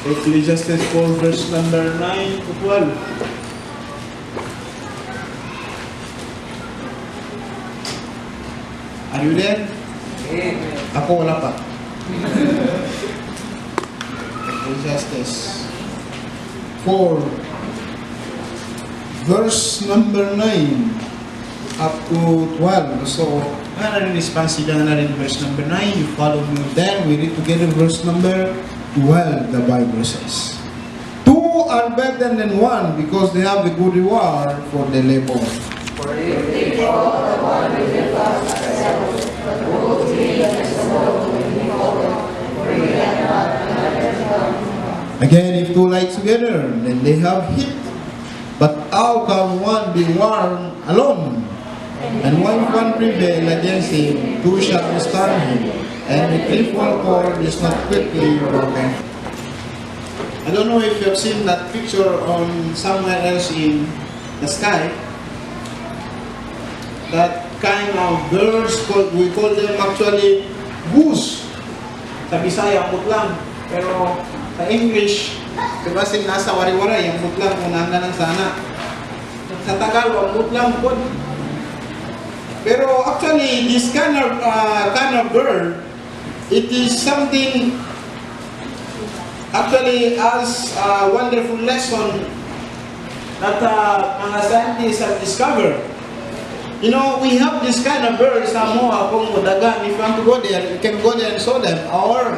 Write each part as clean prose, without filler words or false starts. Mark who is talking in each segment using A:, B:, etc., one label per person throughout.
A: Ecclesiastes 4 verse number 9 to 12. Are you there? Ako wala pa. Ecclesiastes 4 verse number 9 up to 12. So, nga na rin ispansiga na rin verse number 9. You follow me then. We read together verse number 12. The Bible says, two are better than one because they have a good reward for their labor.
B: For if they fall, the one will live us ourselves, but both we and the soul will be fallen, for we cannot another come.
A: Again, if two lie together, then they have heat. But how can one be warm alone? And when one prevail against him, two shall withstand him, and the threefold cord is not quickly broken. I don't know if you have seen that picture on somewhere else in the sky. That kind of birds, we call them actually goose. Sa Bisaya, putlang. Pero sa English, diba nasa wari-waray, yung putlang, unang ng sana. Sa Tagalog, putlang po. Pero actually, this kind of bird, it is something actually as a wonderful lesson that mga scientists have discovered. You know, we have this kind of birds sa Moa, kung Mudagan. If you want to go there, you can go there and show them. Or,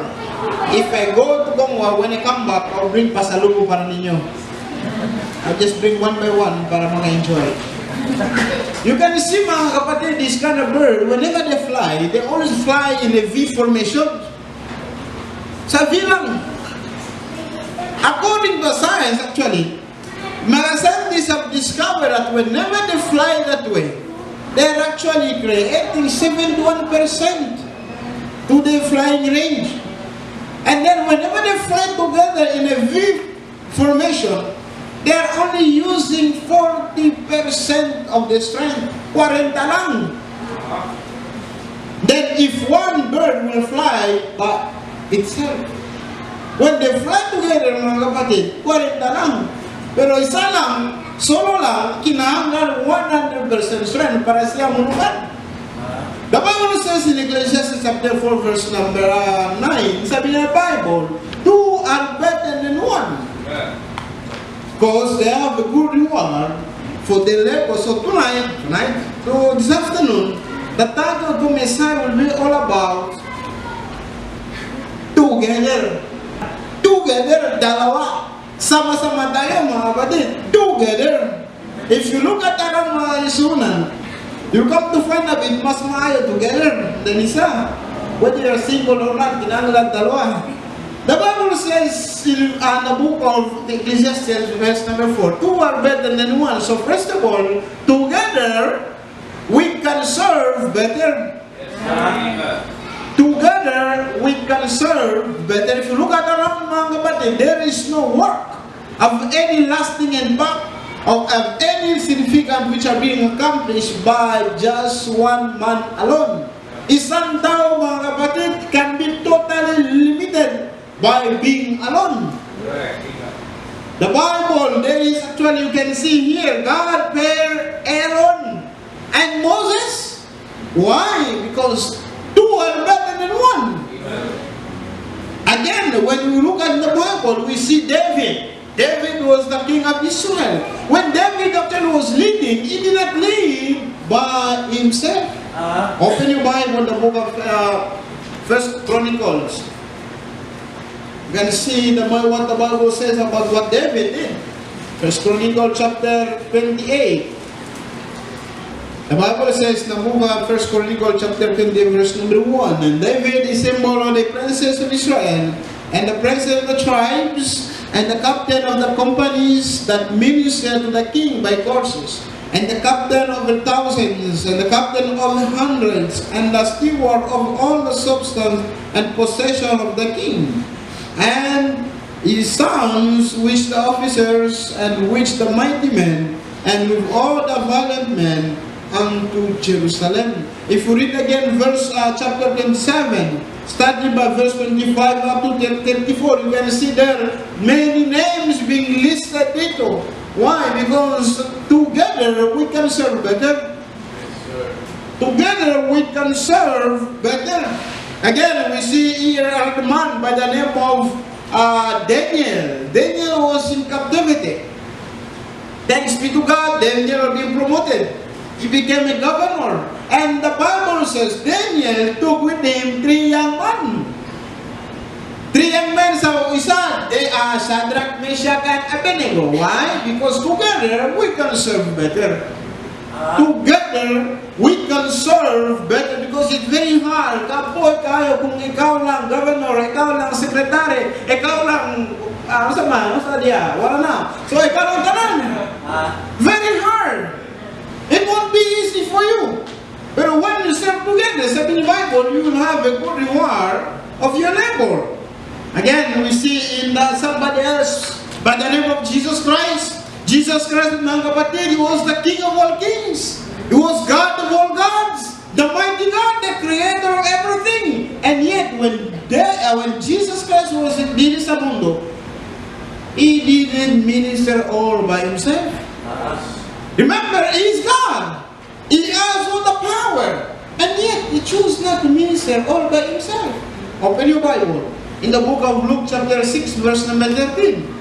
A: if I go to Kongwa, when I come back, I'll bring pasalubong para ninyo. I'll just bring one by one para mga-enjoy. You can see mga kapatid, this kind of bird, whenever they always fly in a V formation. Sa V lang. According to science, actually, mga scientists have discovered that whenever they fly that way, they're actually creating 71% to their flying range. And then whenever they fly together in a V formation, they're only using 40% of the strength. 40 lang. Then if one bird will fly by itself, when they fly together mga kapatid, 40 lang. Pero isa lang, solo lang, kinahanglan 100% strength para siya mulukan. The Bible says in Ecclesiastes chapter 4 verse number 9, sabi ng Bible, two are better than one. Because they have a good reward for their labor. So tonight, so this afternoon, the title of the message will be all about together. Together, dalawa. Sama-sama tayo mga kapatid. Together. If you look at ang mga isunan, you come to find that it mas maayo together than isa. Whether you're single or not, kinanglan dalawa. The Bible says in the book of Ecclesiastes, verse number 4, two are better than one. So first of all, together, we can serve better. Together, we can serve better. If you look at around mga kapatid, there is no work of any lasting impact, of any significant which are being accomplished by just one man alone. Isang tao mga kapatid can be totally limited by being alone. The Bible, there is actually, you can see here, God paired Aaron and Moses. Why? Because two are better than one. Again, when we look at the Bible, we see David. David was the king of Israel. When David actually was leading, he did not lead by himself. Open your Bible, the book of 1 Chronicles. You can see what the Bible says about what David did. 1 Chronicles chapter 28. The Bible says in the book of 1 Chronicles chapter 20 verse number 1, and David assembled all the princes of Israel, and the princes of the tribes, and the captain of the companies that ministered to the king by courses, and the captain of the thousands, and the captain of the hundreds, and the steward of all the substance and possession of the king, and his sons, which the officers, and which the mighty men, and with all the valiant men, unto Jerusalem. if you read again chapter 27, starting by verse 25 up to 34, you can see there many names being listed dito. Why? Because together we can serve better. Together we can serve better. Again, we see here a man by the name of Daniel. Daniel was in captivity. Thanks be to God, Daniel being promoted. He became a governor. And the Bible says Daniel took with him 3 young men. 3 young men sa isa, they are Shadrach, Meshach, and Abednego. Why? Because together we can serve better. Together we can serve better because it's very hard. Kapoy kayo kung ikaw lang governor, ikaw lang secretary, ikaw lang wala na. So ikaw lang tanan. Very hard. It won't be easy for you. But when you serve together, sabi ni Bible, you will have a good reward of your labor. Again, we see in somebody else by the name of Jesus Christ. Jesus Christ, mga kapatid, He was the King of all kings. He was God of all gods. The mighty God, the creator of everything. And yet, when Jesus Christ was in sa mundo, He didn't minister all by Himself. Remember, He is God. He has all the power. And yet, He chose not to minister all by Himself. Open your Bible. In the book of Luke chapter 6, verse number 13.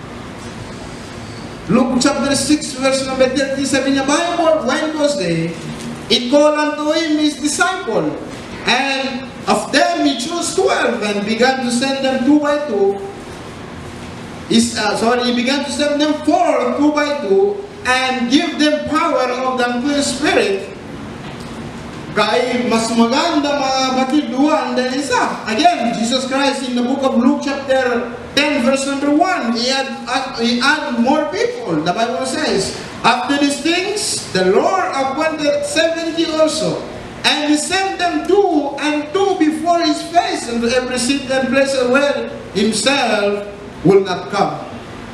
A: Luke chapter 6, verse number 30, sabi niya, Bible, when was day, it called unto Him His disciple. And of them He chose 12 and began to send them 2 by 2. He began to send them 4, 2 by 2, and give them power of the unclean spirit. Kaya mas maganda mga batiduan than isa. Again, Jesus Christ in the book of Luke chapter 10 verse number 1, He had more people. The Bible says, after these things, the Lord appointed 70 also. And He sent them 2 and 2 before His face into every city and place where Himself will not come.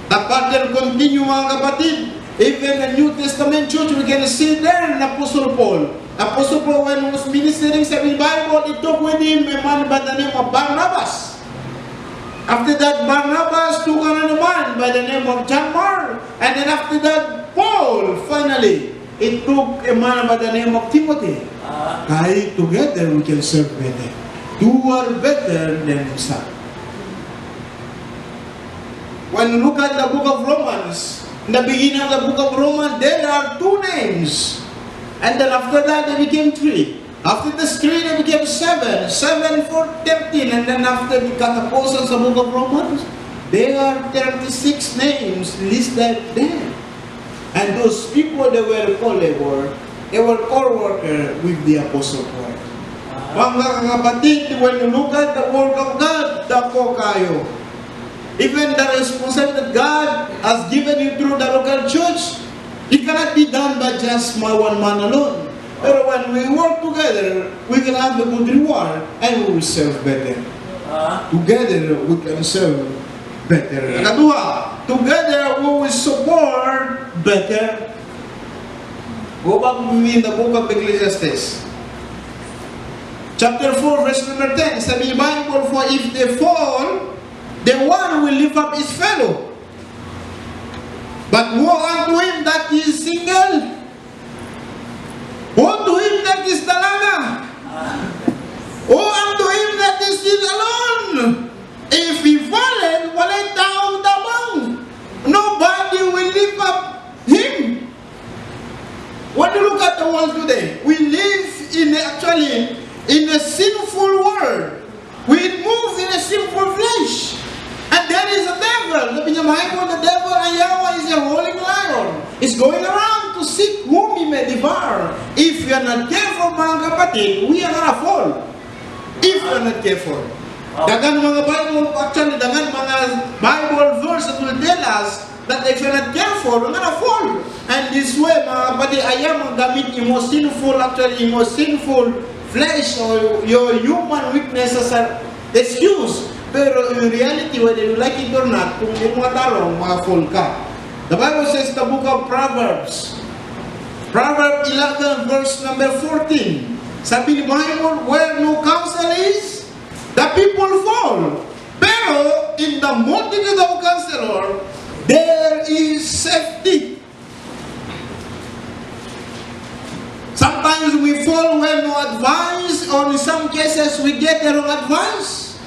A: The pattern continue mga kapatid. Even the New Testament church, we can see there in Apostle Paul. Apostle Paul, when he was ministering sa Bible, he took with him a man by the name of Barnabas. After that, Barnabas took another man by the name of John Mark. And then after that, Paul, finally, he took a man by the name of Timothy. Kaya together we can serve better. 2 are better than some. When you look at the book of Romans, in the beginning of the book of Romans, there are 2 names. And then after that, they became 3. After this 3, they became 7. 7 for 13. And then after the apostles of the book of Romans, there are 36 names listed there. And those people, they were co-laborer. They were co-worker with the Apostle Paul. Mga kapatid, when you look at the work of God, dako kayo. Even the responsibility that God has given you through the local church, it cannot be done by just one man alone. But when we work together, we can have a good reward and we will serve better. Together, we can serve better. Kadua, together we will support better. Go back with me in the book of Ecclesiastes. Chapter 4, verse number 10. Sabi ni Bible, for if they fall, the one will lift up his fellow. But woe unto him that is single. Woe to him that is dalaga. Woe unto him that is still alone. If he fallen, walay taong tabang. Nobody will lift up him. When you look at the world today, we live in a sinful world. We move in a sinful flesh. And there is a devil. The devil, Ayawa, is a rolling lion. He's going around to seek whom he may devour. If we are not careful, mga kapatid, we are gonna fall. If we are not careful. Dagan mga Bible verse that will tell us that if we are not careful, we're gonna fall. And this way, mga kapatid, ayaw magamit yung most sinful flesh or your human weakness as an excuse. Pero in reality, whether you like it or not, kung hindi mo matarong, mga-fall ka. The Bible says the book of Proverbs. Proverbs 11, verse number 14. Sabi ni Bible, where no counsel is, the people fall. Pero, in the multitude of counselor, there is safety. Sometimes we fall when no advice, or in some cases we get the wrong advice.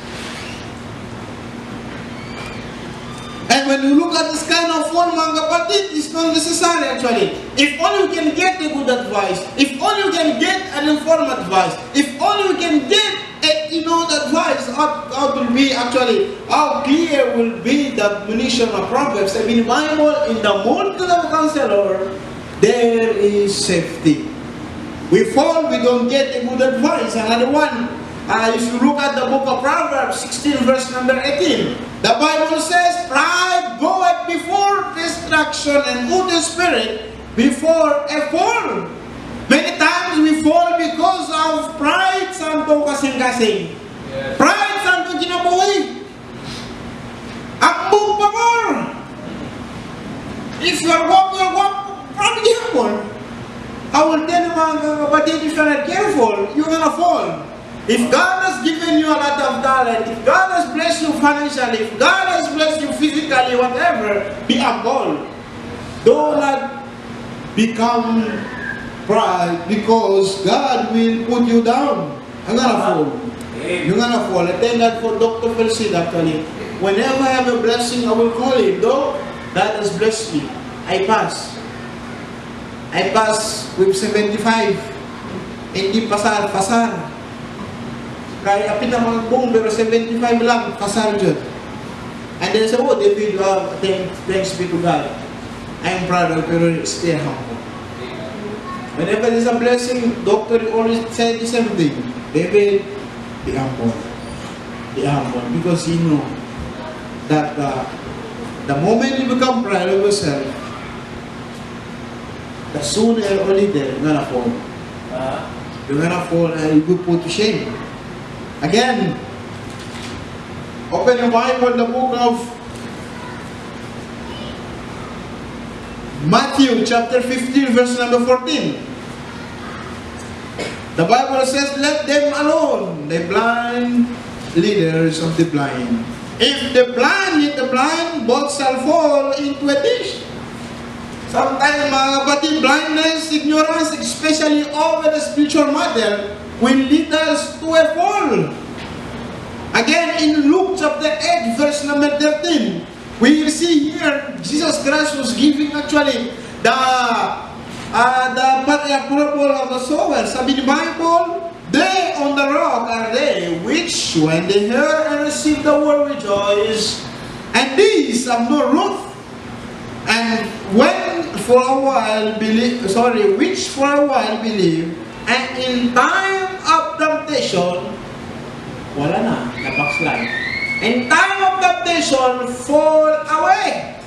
A: And when you look at this kind of fall, mga kapatid, it's not necessary actually. If only you can get a good advice, if only you can get an informed advice, if only you can get a advice, how will be actually, how clear will be the admonition of Proverbs. I mean, Bible, in the multitude of counselor, there is safety. We fall, we don't get a good advice. Another one, if you look at the book of Proverbs 16 verse number 18, the Bible says, pride goeth before destruction and good spirit before a fall. Many times we fall because of pride, santo kasing-kasing. Yes. Pride, santo kinabuhi. Akbog pa more. If you're walking, probably careful. I will tell you mga kapatid, if you're not careful, you're gonna fall. If God has given you a lot of talent, if God has blessed you financially, if God has blessed you physically, whatever, be humble. Do not become pride because God will put you down. I'm gonna fall. You're gonna fall. I thank God for Dr. Felsid actually. Whenever I have a blessing, I will call him. Though God has blessed me, I pass. I pass with 75. Hindi pasar. Kaya apit na mga boom, pero 75 lang, pasar dyan. And then say, oh, David, thanks be to God. I am proud of you, stay humble. Whenever there's a blessing, doctor always say the same thing. David, be humble. Be humble. Because you know that the moment you become proud of yourself, the sooner or later, you're gonna fall. You're gonna fall and you'll be put to shame. Again, open your Bible, the book of Matthew chapter 15 verse number 14. The Bible says, let them alone, the blind leaders of the blind. If the blind lead the blind, both shall fall into a ditch. Sometimes mga kapatid, blindness, ignorance, especially over the spiritual matter, will lead us to a fall. Again, in Luke chapter 8, verse number 13, we see here Jesus Christ was giving actually the parable of the sower. Sabi ni Bible, they on the rock are they, which when they hear and receive the word rejoice, and these have no root, and when for a while believe, which for a while believe, and in time of temptation, wala na, na-backslide. In time of temptation, fall away.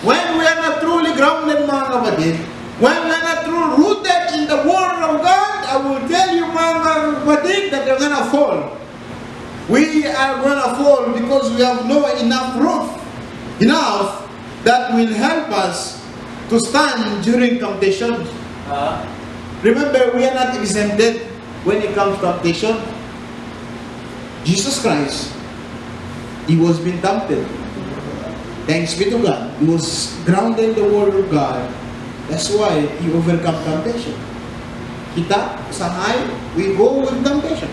A: When we are not truly grounded, mga kapatid, when we are not truly rooted in the Word of God, I will tell you, mga kapatid, that you're gonna fall. We are gonna fall because we have no enough root, enough that will help us to stand during temptation. Remember, we are not exempted when it comes to temptation. Jesus Christ, He was being tempted. Thanks be to God. He was grounded in the Word of God. That's why He overcome temptation. Kita, sa high, we go with temptation.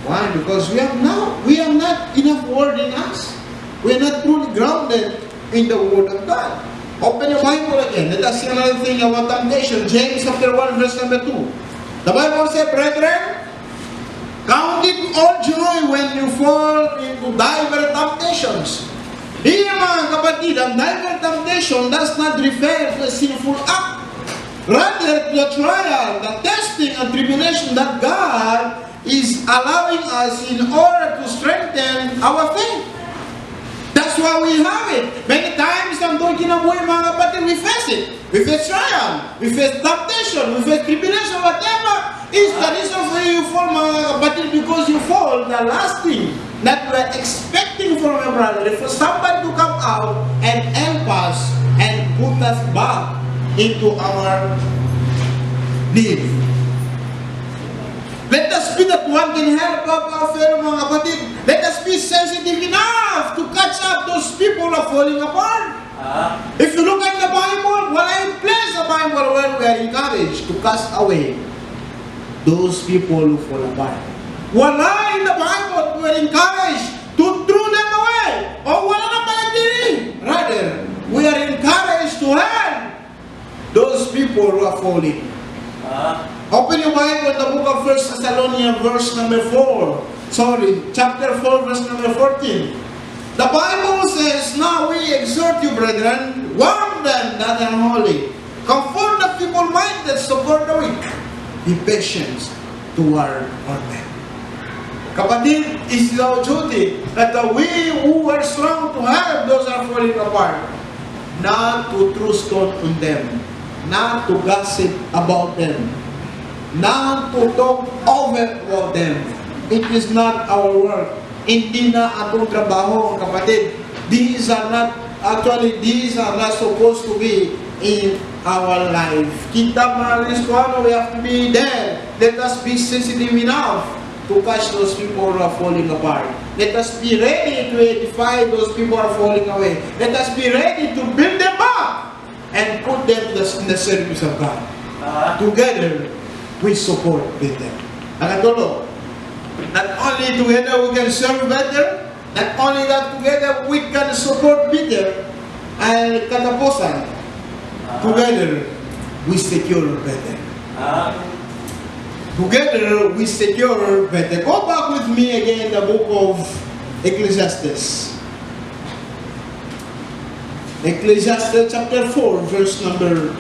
A: Why? Because we have not enough Word in us. We are not truly grounded in the Word of God. Open your Bible again. Let us see another thing about temptation. James chapter 1 verse number 2. The Bible says, brethren, count it all joy when you fall into diverse temptations. Here mga kapatid, ang diverse temptation does not refer to a sinful act. Rather, to the trial, the testing and tribulation that God is allowing us in order to strengthen our faith. That's why we have it. Many times, ang talking about mga kapatid, we face it. We face trial, we face temptation, we face tribulation, whatever is the reason for you fall, mga kapatid, because you fall. The last thing that we are expecting from a brother is for somebody to come out and help us and put us back into our need. one can help our fellow mga kapatid. Let us be sensitive enough to catch up those people who are falling apart. If you look at the Bible, wala in place the Bible where we are encouraged to cast away those people who fall apart. Wala in the Bible we are encouraged to throw them away. O wala na pala diri. Rather, we are encouraged to help those people who are falling. Open your Bible in the book of 1 Thessalonians verse number 4. Chapter 4 verse number 14. The Bible says, now we exhort you, brethren, warn them that are holy. Comfort the feeble-minded, support the weak. Be patient toward all men. Kapatid, it's our duty that we who are strong to help those who are falling apart, not to throw stone on them, not to gossip about them, not to talk over about them. It is not our work. Hindi na atong trabaho, kapatid. These are not supposed to be in our life. Kita maalis ko ano, we have to be there. Let us be sensitive enough to catch those people who are falling apart. Let us be ready to edify those people who are falling away. Let us be ready to build them up and put them in the service of God. Together, we support with them. Nakatulog. Not only together we can serve better, not only that together we can support better, and katapusan, together we secure better. Together we secure better. Go back with me again in the book of Ecclesiastes. Ecclesiastes chapter 4, verse number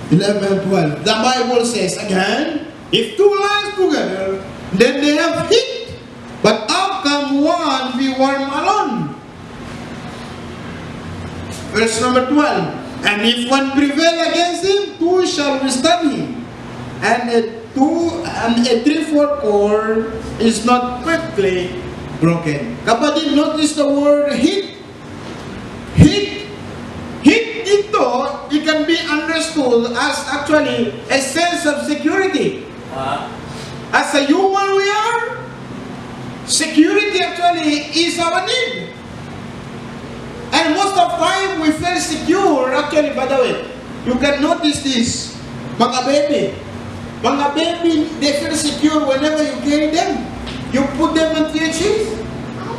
A: 11, 12. The Bible says again, if two lie together, then they have heat. But how can one be warm alone? Verse number 12. And if one prevail against him, two shall withstand him. And a threefold cord is not quickly broken. Kapatid, notice the word heat. Heat. Ito, it can be understood as actually a sense of security. As a human we are, security actually is our need. And most of the time we feel secure, actually, by the way, you can notice this. Mga baby, they feel secure whenever you carry them. You put them on your chest.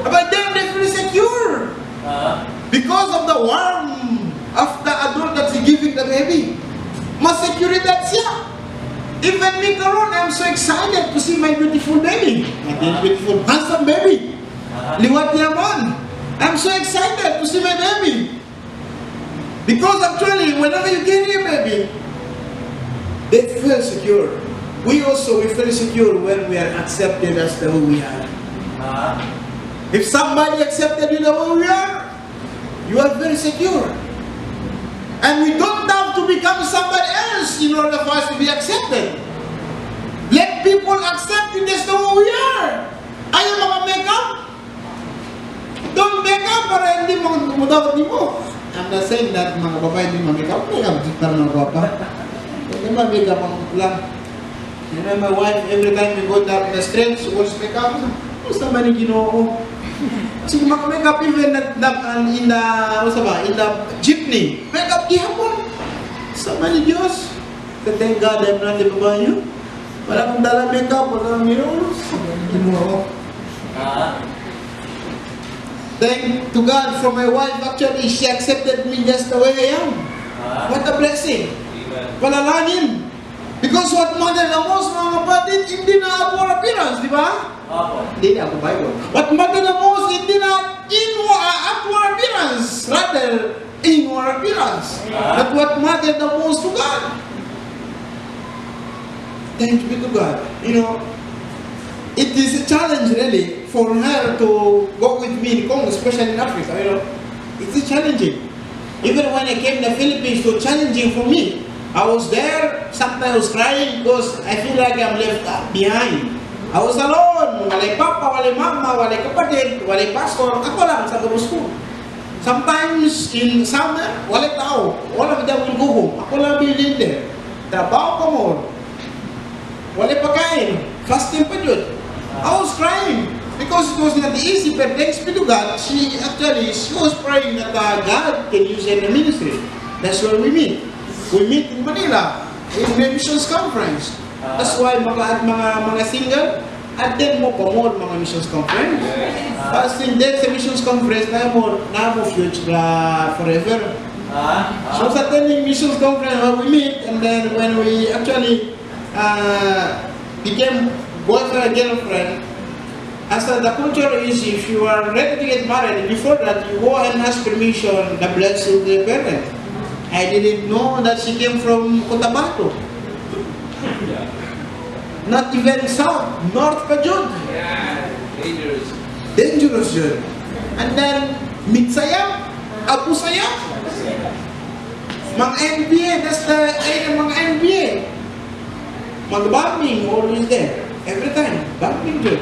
A: But then they feel secure. Because of the warmth of the adult that's giving the baby. Mas security that's siya. Even me karon, I'm so excited to see my beautiful baby. My beautiful, handsome baby. Liwat yaman. I'm so excited to see my baby. Because actually, whenever you carry a baby, they feel secure. We feel secure when we are accepted as the way we are. If somebody accepted you the way we are, you are very secure. And we don't have to become somebody else in order for us to be accepted. Let people accept you as the way we are. Ayaw mga make-up? Don't make up para hindi mo dapat mo. I'm not saying that mga babae hindi mag-make-up. Make-up para mga baba. Hindi mag-make-up ang lang. You know, my wife, every time we go down the street, she always make-up. Gusto ba ni Ginoo? Kasi mag-make-up even in the jeepney. Make-up gihapon. Sama ni Diyos. Thank God I'm not the babae yun. Wala kong dala make-up, wala kong mirror. Ginoo. Thank to God for my wife. Actually, she accepted me just the way I am. What a blessing. Palalangin. Because what matter the most, mga kapatid, hindi na outward appearance, di ba? Hindi na ako Bible. What matter the most, hindi na outward appearance, rather inward appearance. But what matter the most to God. Thanks be to God. You know, it is a challenge really for her to go with me in Congo, especially in Africa. You know, it's challenging. Even when I came to the Philippines, it was challenging for me. I was there, sometimes I was crying because I feel like I'm left behind. I was alone, walay papa, walay mama, walay kapatid, walay pastor, ako lang sa school. Sometimes in summer, walay tao, all of them will go home. Ako lang bilhin there. Trabaho ko mo. Wala pagkain. Fasting pa yun. I was crying. Because it was not easy, but thanks be to God, she was praying that God can use her in the ministry. That's where we meet. We meet in Manila, in the missions conference. That's why mga single, attend mo pa more mga missions conference. As in there sa missions conference, na mo future forever. So sa attending missions conference, we meet, and then when we actually became boyfriend and girlfriend, as the culture is, if you are ready to get married, before that you go and ask permission, the blessing of the parent. I didn't know that she came from Cotabato. Not even south, north pa Jud.
C: Dangerous.
A: Dangerous yun. And then, Mitsaya, Abu Saya, mga NBA, that's the area mga NBA. Mag-bombing, always there. Every time, bombing Jud.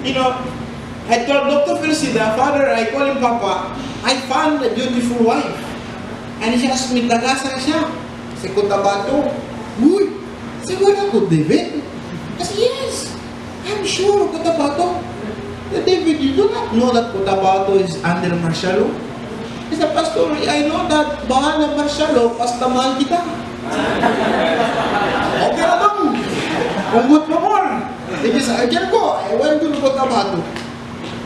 A: You know, I told Dr. Felicida, Father, I call him Papa, I found a beautiful wife. And he asked me, tagasan siya. Sa Cotabato. Uy, siguro ko, David? I said, yes, I'm sure Cotabato. David, you do not know that Cotabato is under martial law? He said, Pastor, I know that bahal ng martial law, basta mahal kita. Okay na bang? Umut mo more. Because I can go. I went to Cotabato.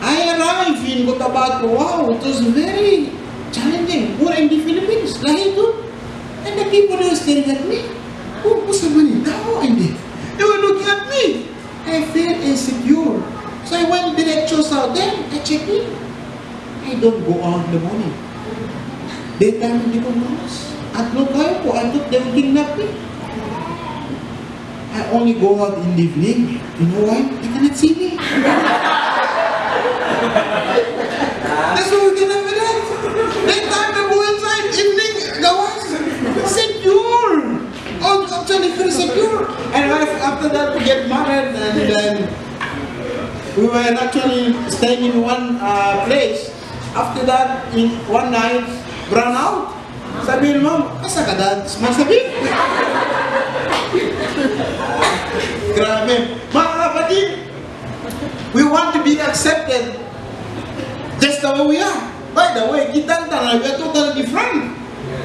A: I arrived in Cotabato. Wow, it was very challenging. We're in the Philippines. Lahi doon. And the people were staring at me. Oh, what's the money? Now I did. They were looking at me. I felt insecure. So I went directions out there. I checked in. I don't go out in the morning. Daytime hindi ko malas. At look kayo po. I thought they would kidnap me. I only go out in the evening. You know why? They cannot see me. That's why we cannot be that. Daytime I go inside. Evening, gawas. Secure. Oh, actually very secure. And after that we get married, and then we were actually staying in one place. After that, in one night, brown out. Sabihin mo, asa ka dad? Masabi. Grabe. Mga kapatid, we want to be accepted just the way we are. By the way, kita we are totally different.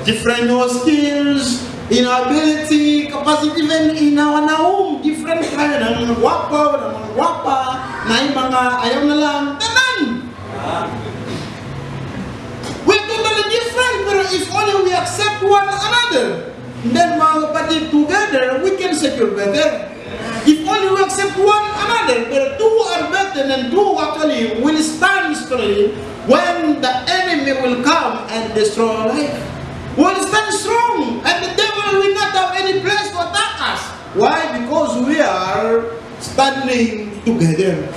A: Different in our skills, in our ability, capacity, even in our home. Different tayo ng mga gwapa, ng mga gwapa, na yung mga ayaw na lang. Tanan! We're totally different, pero if only we accept one another, then mga kapatid, together, we can secure better. If only we accept one another, but two are better than two actually will stand strong when the enemy will come and destroy our life. We'll stand strong, and the devil will not have any place to attack us. Why? Because we are standing together.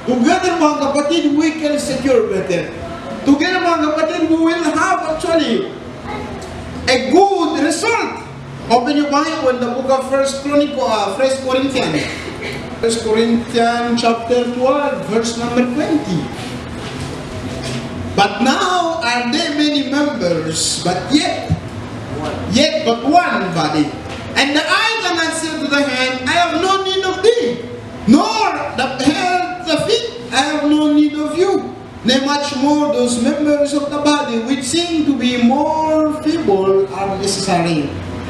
A: Together mga kapatid, we can secure better. Together mga kapatid, we will have actually a good result. Open your Bible in the book of 1 Corinthians. 1 Corinthians chapter 12, verse number 20. But now are there many members, but yet but one body. And the eye cannot say to the hand, I have no need of thee, nor the hand the feet, I have no need of you. Nay, much more those members of the body which seem to be more feeble are necessary.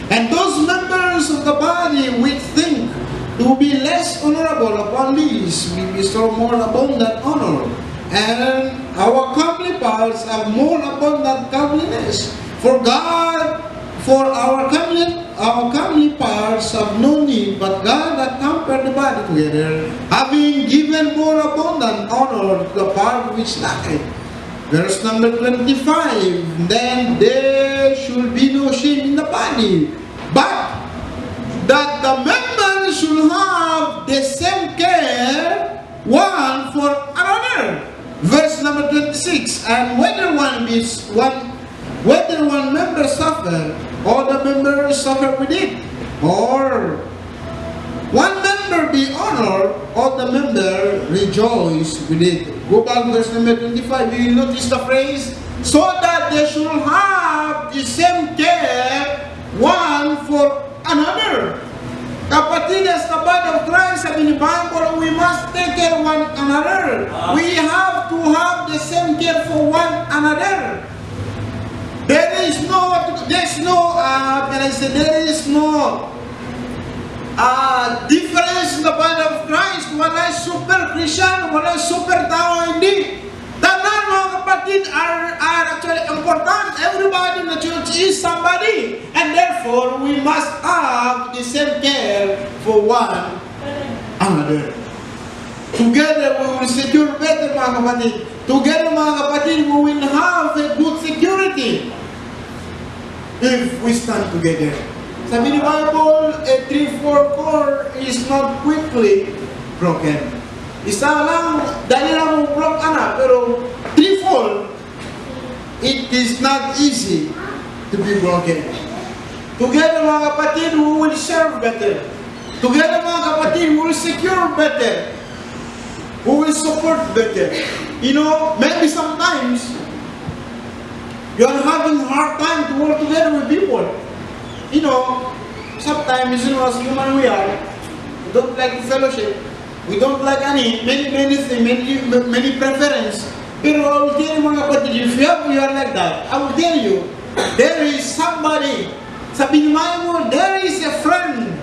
A: And those members of the body which think to be less honorable, upon these we bestow more abundant honor. And our comely parts have more abundant comeliness. For our comely parts have no need, but God hath compared the body together, having given more abundant honor to the part which lacketh. Verse number 25, then there should be no shame in the body, but that the members should have the same care one for another. Verse number 26, and whether one member suffer, all the members suffer with it, or one member be honored, all the members rejoice with it. Go back to verse number 25. You will notice the phrase, so that they should have the same care one for another. Kapatid, as the body of Christ, sabi ni Bible, we must take care of one another. We have to have the same care for one another. There is no difference in the body of Christ. Wala super Christian, wala super tao, hindi. Tanan mga kapatid are actually important. Everybody in the church is somebody. And therefore, we must have the same care for one another. Together, we will secure better mga kapatid. Together mga kapatid, we will have a good security if we stand together. Sabi ni Bible, a 3-4 core is not quickly broken. Isa lang, dahil lang mo broke pero 3-4, it is not easy to be broken. Together mga kapatid, we will serve better. Together mga kapatid, we will secure better. We will support better. You know, maybe sometimes, you are having a hard time to work together with people. You know, sometimes, as human we are, we don't like fellowship. We don't like many things, many preference. Pero I will tell you mga kapatid, if you are like that, I will tell you, there is somebody, sabi ni mo, there is a friend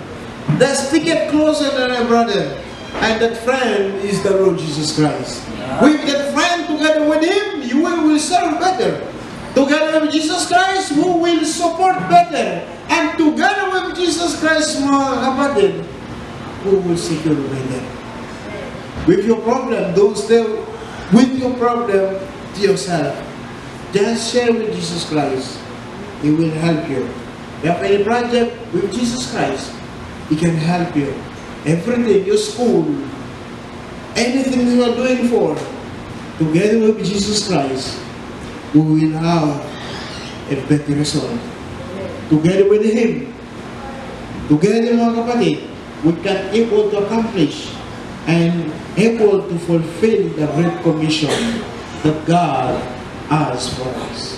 A: that sticketh closer than a brother. And that friend is the Lord Jesus Christ. With that friend, together with Him, you will serve better. Together with Jesus Christ, we will support better. And together with Jesus Christ, mga kapatid, we will secure better. With your problem, don't stay with your problem to yourself. Just share with Jesus Christ. He will help you. You have any project with Jesus Christ, He can help you. Everything, your school, anything you are doing for, together with Jesus Christ, we will have a better result. Together with Him, together mga kapatid, we can able to accomplish and able to fulfill the great commission that God has for us.